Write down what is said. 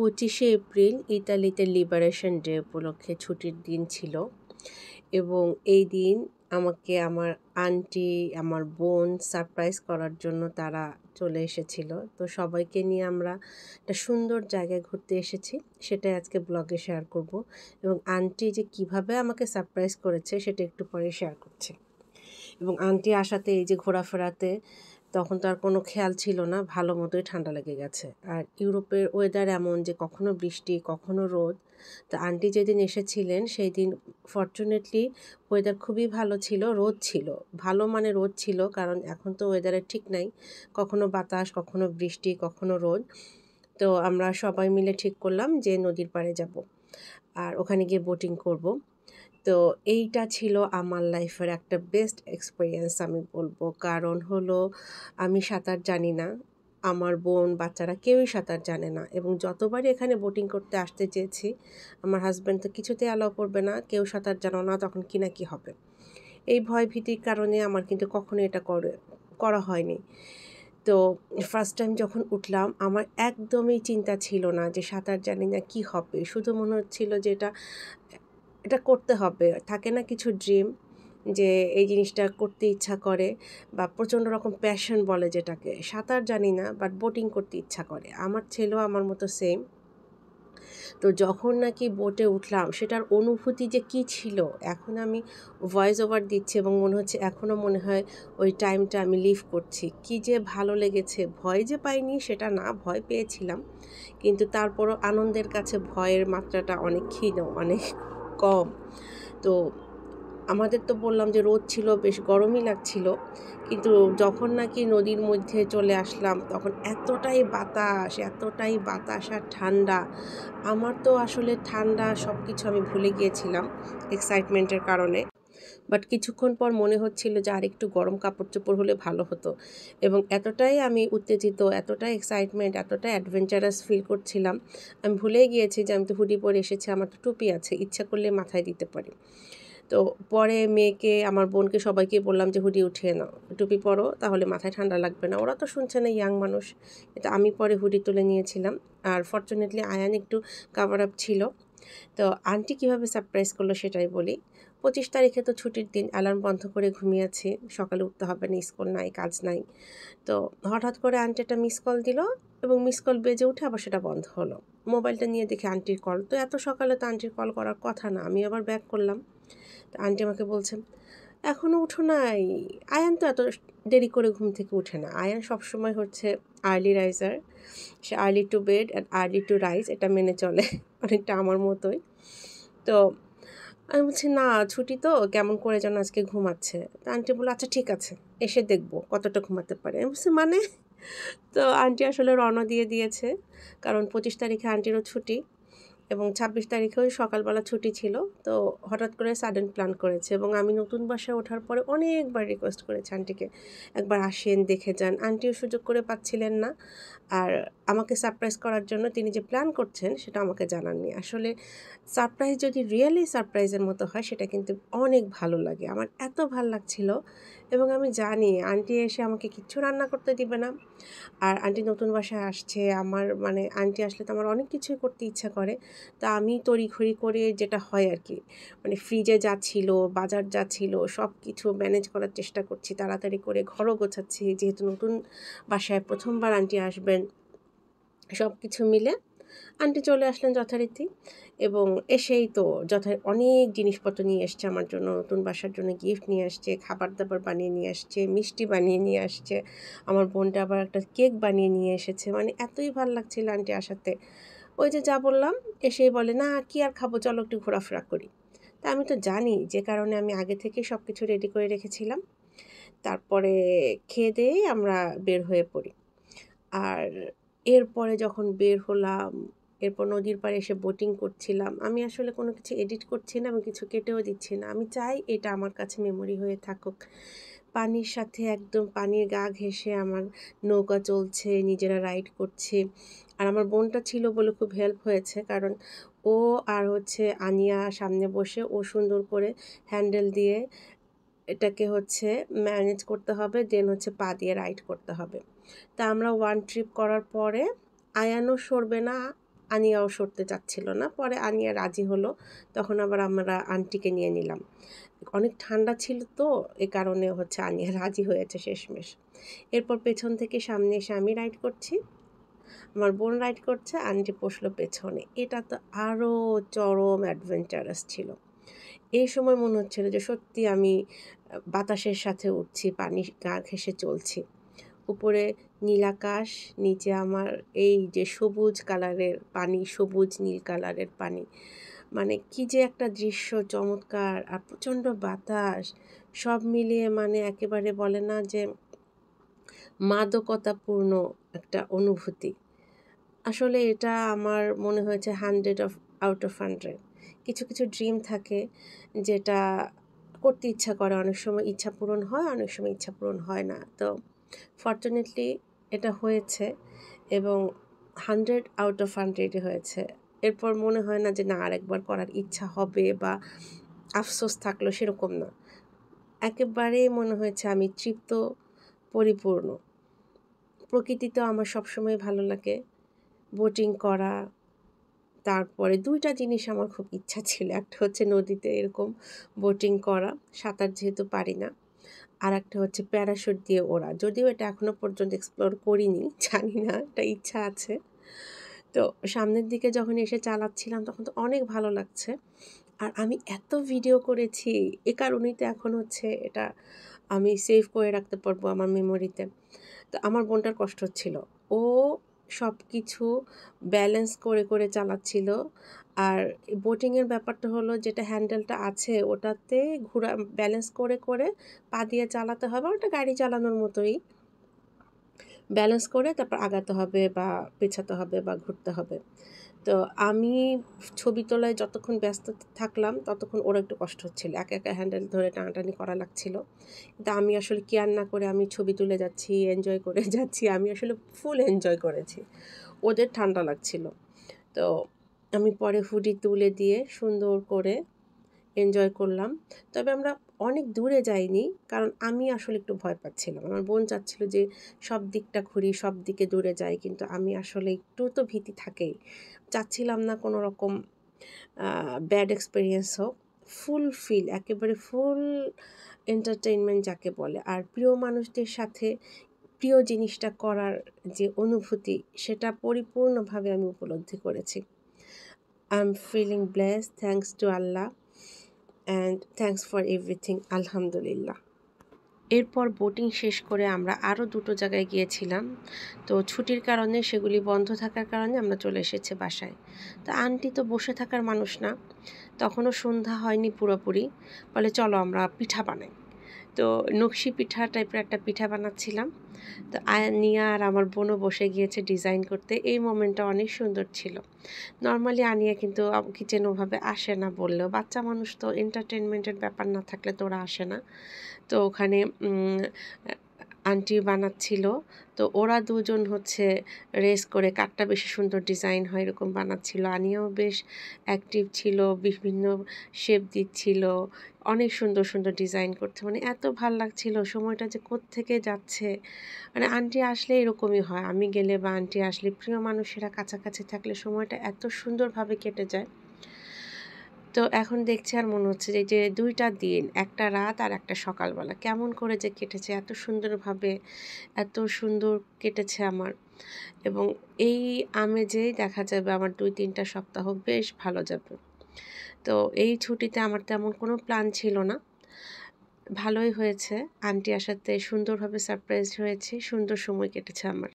25শে April ইতালিতে liberation day উপলক্ষে ছুটির দিন ছিল এবং এই দিন আমাকে আমার আন্টি, আমার বোন সারপ্রাইজ করার জন্য তারা চলে এসেছিল। তো সবাইকে নিয়ে আমরা একটা সুন্দর জায়গায় ঘুরতে এসেছি। সেটাই আজকে ব্লগে শেয়ার করব এবং আন্টি যে কিভাবে আমাকে সারপ্রাইজ করেছে সেটা একটু পরে শেয়ার করছি। এবং আন্টি আসাতে এই যে ঘোরাফেরাতে তখন তো আর কোনো খেয়াল ছিল না, ভালো মতোই ঠান্ডা লেগে গেছে। আর ইউরোপের ওয়েদার এমন যে কখনো বৃষ্টি কখনো রোদ। তো আন্টি যেদিন এসেছিলেন সেই দিন ফরচুনেটলি ওয়েদার খুবই ভালো ছিল, রোদ ছিল, ভালো মানে রোদ ছিল, কারণ এখন তো ওয়েদারের ঠিক নাই, কখনো বাতাস কখনো বৃষ্টি কখনো রোদ। তো আমরা সবাই মিলে ঠিক করলাম যে নদীর পাড়ে যাব আর ওখানে গিয়ে বোটিং করব। তো এইটা ছিল আমার লাইফের একটা বেস্ট এক্সপিরিয়েন্স আমি বলবো, কারণ হলো আমি সাঁতার জানি না, আমার বোন বাচ্চারা কেউই সাঁতার জানে না, এবং যতবারই এখানে বোটিং করতে আসতে চেয়েছি আমার হাজব্যান্ড তো কিছুতেই অ্যালাউ করবে না, কেউ সাঁতার জানো না তখন কি না কি হবে, এই ভয় ভীতির কারণে আমার কিন্তু কখনো এটা করা হয়নি। তো ফার্স্ট টাইম যখন উঠলাম আমার একদমই চিন্তা ছিল না যে সাঁতার জানি না কি হবে, শুধু মনে হচ্ছিল যে এটা করতে হবে, থাকে না কিছু ড্রিম যে এই জিনিসটা করতে ইচ্ছা করে বা প্রচণ্ড রকম প্যাশন বলে যেটাকে, সাঁতার জানি না বাট বোটিং করতে ইচ্ছা করে, আমার ছেলেও আমার মতো সেম। তো যখন নাকি বোটে উঠলাম সেটার অনুভূতি যে কী ছিল এখন আমি ভয়েস ওভার দিচ্ছি এবং মনে হচ্ছে এখনও মনে হয় ওই টাইমটা আমি লিভ করছি, কী যে ভালো লেগেছে। ভয় যে পাইনি সেটা না, ভয় পেয়েছিলাম, কিন্তু তারপরও আনন্দের কাছে ভয়ের মাত্রাটা অনেক ক্ষীণ, অনেক কম। তো আমাদের তো বললাম যে রোদ ছিল, বেশ গরমই লাগছিল, কিন্তু যখন নাকি নদীর মধ্যে চলে আসলাম তখন এতটাই বাতাস আর ঠান্ডা, আমার তো আসলে ঠান্ডা সব কিছু আমি ভুলে গিয়েছিলাম এক্সাইটমেন্টের কারণে। বাট কিছুক্ষণ পর মনে হচ্ছিল যে আর একটু গরম কাপড় চোপড় হলে ভালো হতো, এবং এতটাই আমি উত্তেজিত, এতটাই এক্সাইটমেন্ট, এতটাই অ্যাডভেঞ্চারাস ফিল করছিলাম, আমি ভুলেই গিয়েছি যে আমি তো হুডি পরে এসেছি, আমার তো টুপি আছে, ইচ্ছা করলে মাথায় দিতে পারি। তো পরে মেয়েকে, আমার বোনকে, সবাইকে বললাম যে হুডি উঠিয়ে নাও, টুপি পরো, তাহলে মাথায় ঠান্ডা লাগবে না। ওরা তো শুনছে না, ইয়াং মানুষ। এটা আমি পরে হুডি তুলে নিয়েছিলাম। আর ফর্চুনেটলি আয়ান একটু কাভার আপ ছিল। তো আন্টি কীভাবে সারপ্রাইজ করলো সেটাই বলি। 25 তারিখে তো ছুটির দিন, অ্যালার্ম বন্ধ করে ঘুমিয়েছি, সকালে উঠতে হবে না, স্কুল নাই, কাজ নাই। তো হঠাৎ করে আন্টি একটা মিস কল দিল এবং মিস কল বেজে উঠে আবার সেটা বন্ধ হলো। মোবাইলটা নিয়ে দেখি আন্টির কল, তো এত সকালে তো আন্টির কল করার কথা না, আমি আবার ব্যাক করলাম। তো আন্টি আমাকে বলছেন, এখনও উঠো নাই? আয়ান তো এত দেরি করে ঘুম থেকে উঠে না, আয়ান সবসময় হচ্ছে early raiser, say early to bed and early to rise, এটা মেনে চলে অনেকটা আমার মতোই। তো আমি বলছি না, ছুটি তো, কেমন করে যেন আজকে ঘুমাচ্ছে। তো আন্টি বললো আচ্ছা ঠিক আছে, এসে দেখবো কতটা ঘুমাতে পারে। আমি বলছি মানে? তো আন্টি আসলে রওনা দিয়ে দিয়েছে, কারণ 25 তারিখে আন্টিরও ছুটি এবং 26 তারিখেও সকালবেলা ছুটি ছিল। তো হঠাৎ করে সাডেন প্ল্যান করেছে, এবং আমি নতুন বাসায় ওঠার পরে অনেকবার রিকোয়েস্ট করেছি আন্টিকে, একবার আসেন, দেখে যান। আন্টিও সুযোগ করে পাচ্ছিলেন না, আর আমাকে সারপ্রাইজ করার জন্য তিনি যে প্ল্যান করছেন সেটা আমাকে জানাননি। আসলে সারপ্রাইজ যদি রিয়েলি সারপ্রাইজের মতো হয় সেটা কিন্তু অনেক ভালো লাগে, আমার এত ভাল লাগছিল। এবং আমি জানি আন্টি এসে আমাকে কিচ্ছু রান্না করতে দিবে না, আর আন্টি নতুন বাসায় আসছে, আমার মানে আন্টি আসলে তো আমার অনেক কিছুই করতে ইচ্ছা করে। তা আমি তড়িঘড়ি করে যেটা হয় আর কি, মানে ফ্রিজে যা ছিল, বাজার যা ছিল, সব কিছু ম্যানেজ করার চেষ্টা করছি, তাড়াতাড়ি করে ঘরও গোছাচ্ছি, যেহেতু নতুন বাসায় প্রথমবার আন্টি আসবেন। সব কিছু মিলে আন্টি চলে আসলেন যথারীতি, এবং এসেই তো অনেক জিনিসপত্র নিয়ে এসছে আমার জন্য, নতুন বাসার জন্য গিফট নিয়ে আসছে, খাবার দাবার বানিয়ে নিয়ে আসছে, মিষ্টি বানিয়ে নিয়ে আসছে, আমার বোনটা আবার একটা কেক বানিয়ে নিয়ে এসেছে, মানে এতই ভালো লাগছিল আন্টি আসাতে। ওই যে যা বললাম, এসেই বলে না কি আর খাবো, চলো একটু ঘোরাফেরা করি। তা আমি তো জানি, যে কারণে আমি আগে থেকেই সব কিছু রেডি করে রেখেছিলাম। তারপরে খেয়ে দিয়েই আমরা বের হয়ে পড়ি। আর এরপরে যখন বের হলাম, এরপর নদীর পাড়ে এসে বোটিং করছিলাম, আমি আসলে কোনো কিছু এডিট করছি না, আমি কিছু কেটেও দিচ্ছি না, আমি চাই এটা আমার কাছে মেমোরি হয়ে থাকুক। পানির সাথে একদম পানির গা ঘেঁষে আমার নৌকা চলছে, নিজেরা রাইড করছি। আর আমার বোনটা ছিল বলে খুব হেল্প হয়েছে, কারণ ও আর হচ্ছে আনিয়া সামনে বসে, ও সুন্দর করে হ্যান্ডেল দিয়ে এটাকে হচ্ছে ম্যানেজ করতে হবে, দেন হচ্ছে পা দিয়ে রাইড করতে হবে। তা আমরা ওয়ান ট্রিপ করার পরে আয়ানও সরবে না, আনিয়াও সরতে চাচ্ছিল না। পরে আনিয়া রাজি হলো, তখন আবার আমরা আন্টিকে নিয়ে নিলাম। অনেক ঠান্ডা ছিল তো, এ কারণে হচ্ছে আনিয়া রাজি হয়েছে শেষমেশ। এরপর পেছন থেকে সামনে এসে আমি রাইড করছি, আমার বোন রাইড করছে, আন্টি বসলো পেছনে। এটা তো আরও চরম অ্যাডভেঞ্চারাস ছিল। এই সময় মনে হচ্ছিল যে সত্যি আমি বাতাসের সাথে উঠছি, পানি গা ঘেঁষে চলছি। উপরে নীলাকাশ, নিচে আমার এই যে সবুজ কালারের পানি, সবুজ নীল কালারের পানি, মানে কি যে একটা দৃশ্য চমৎকার, আর প্রচণ্ড বাতাস, সব মিলিয়ে মানে একেবারে বলে না যে মাদকতাপূর্ণ একটা অনুভূতি। আসলে এটা আমার মনে হয়েছে 100 কিছু কিছু ড্রিম থাকে যেটা করতে ইচ্ছা করে, অনেক সময় ইচ্ছা পূরণ হয়, অনেক সময় ইচ্ছা পূরণ হয় না। তো ফর্চুনেটলি এটা হয়েছে, এবং 100 হয়েছে। এরপর মনে হয় না যে না আরেকবার করার ইচ্ছা হবে বা আফসোস থাকলো, সেরকম না। একেবারেই মনে হয়েছে আমি তৃপ্ত, পরিপূর্ণ। প্রকৃতিতেও আমার সবসময় ভালো লাগে, বোটিং করা। তারপরে ২টা জিনিস আমার খুব ইচ্ছা ছিল। একটা হচ্ছে নদীতে এরকম বোটিং করা, সাঁতার যেহেতু পারি না। আর একটা হচ্ছে প্যারাশুট দিয়ে ওড়া। যদিও এটা এখনো পর্যন্ত এক্সপ্লোর করিনি, জানি না, এটা ইচ্ছা আছে। তো সামনের দিকে যখন এসে চালাচ্ছিলাম তখন তো অনেক ভালো লাগছে। আর আমি এত ভিডিও করেছি, এ কারণেই তো এখন হচ্ছে এটা আমি সেভ করে রাখতে পারবো আমার মেমোরিতে। তো আমার বোনটার কষ্ট হচ্ছিল। ও সব কিছু ব্যালেন্স করে করে চালাচ্ছিল। আর বোটিংয়ের ব্যাপারটা হলো, যেটা হ্যান্ডেলটা আছে ওটাতে ঘোরা ব্যালেন্স করে করে পা দিয়ে চালাতে হবে। ওটা গাড়ি চালানোর মতোই। ব্যালেন্স করে তারপর আগাতে হবে বা পেছাতে হবে বা ঘুরতে হবে। তো আমি ছবি তোলায় যতক্ষণ ব্যস্ত থাকলাম ততক্ষণ ওর একটু কষ্ট হচ্ছিল। একা একা হ্যান্ডেল ধরে টানাটানি করা লাগছিল। কিন্তু আমি আসলে কেয়ার না করে আমি ছবি তুলে যাচ্ছি, এনজয় করে যাচ্ছি। আমি আসলে ফুল এনজয় করেছি। ওদের ঠান্ডা লাগছিল। তো আমি পরে হুডি তুলে দিয়ে সুন্দর করে এনজয় করলাম। তবে আমরা অনেক দূরে যাইনি, কারণ আমি আসলে একটু ভয় পাচ্ছিলাম। আমার বোন চাচ্ছিল যে সব দিকটা ঘুরি, সব দিকে দূরে যাই, কিন্তু আমি আসলে একটু তো ভীতি থাকেই। চাচ্ছিলাম না কোনো রকম ব্যাড এক্সপেরিয়েন্স হোক। ফুলফিল, একেবারে ফুল এন্টারটেইনমেন্ট যাকে বলে। আর প্রিয় মানুষদের সাথে প্রিয় জিনিসটা করার যে অনুভূতি, সেটা পরিপূর্ণভাবে আমি উপলব্ধি করেছি। I am feeling blessed, thanks to Allah and thanks for everything, আলহামদুলিল্লাহ। এরপর বোটিং শেষ করে আমরা আরও 2টো জায়গায় গিয়েছিলাম। তো ছুটির কারণে সেগুলি বন্ধ থাকার কারণে আমরা চলে এসেছি বাসায়। তো আন্টি তো বসে থাকার মানুষ না, তখনও সন্ধ্যা হয়নি পুরোপুরি। বলে চলো আমরা পিঠা বানাই। তো নকশি পিঠা টাইপের একটা পিঠা বানাচ্ছিলাম। তো আনিয়া আর আমার বোনও বসে গিয়েছে ডিজাইন করতে। এই মোমেন্টটা অনেক সুন্দর ছিল। নর্মালি আনিয়া কিন্তু কিচেন ওভাবে আসে না, বললেও বাচ্চা মানুষ তো, এন্টারটেনমেন্টের ব্যাপার না থাকলে তো ওরা আসে না। তো ওখানে আন্টি বানাচ্ছিল। তো ওরা দুজন হচ্ছে রেস করে কারটা বেশি সুন্দর ডিজাইন হয় এরকম বানাচ্ছিল। আনিয়াও বেশ অ্যাক্টিভ ছিল, বিভিন্ন শেপ দিচ্ছিল, অনেক সুন্দর সুন্দর ডিজাইন করছে। মানে এত ভাল লাগছিল, সময়টা যে কোত্থেকে যাচ্ছে। মানে আন্টি আসলে এরকমই হয়, আমি গেলে বা আন্টি আসলে, প্রিয় মানুষেরা কাছাকাছি থাকলে সময়টা এত সুন্দরভাবে কেটে যায়। তো এখন দেখছি আর মনে হচ্ছে যে 2টা দিন, একটা রাত আর একটা সকালবেলা কেমন করে যে কেটেছে, এত সুন্দরভাবে, এত সুন্দর কেটেছে আমার। এবং এই আমেজেই দেখা যাবে আমার 2-3টা সপ্তাহ বেশ ভালো যাবে। তো এই ছুটিতে আমার তেমন কোনো প্ল্যান ছিল না, ভালোই হয়েছে। আন্টি আসাতে সুন্দরভাবে সারপ্রাইজড হয়েছি, সুন্দর সময় কেটেছে আমার।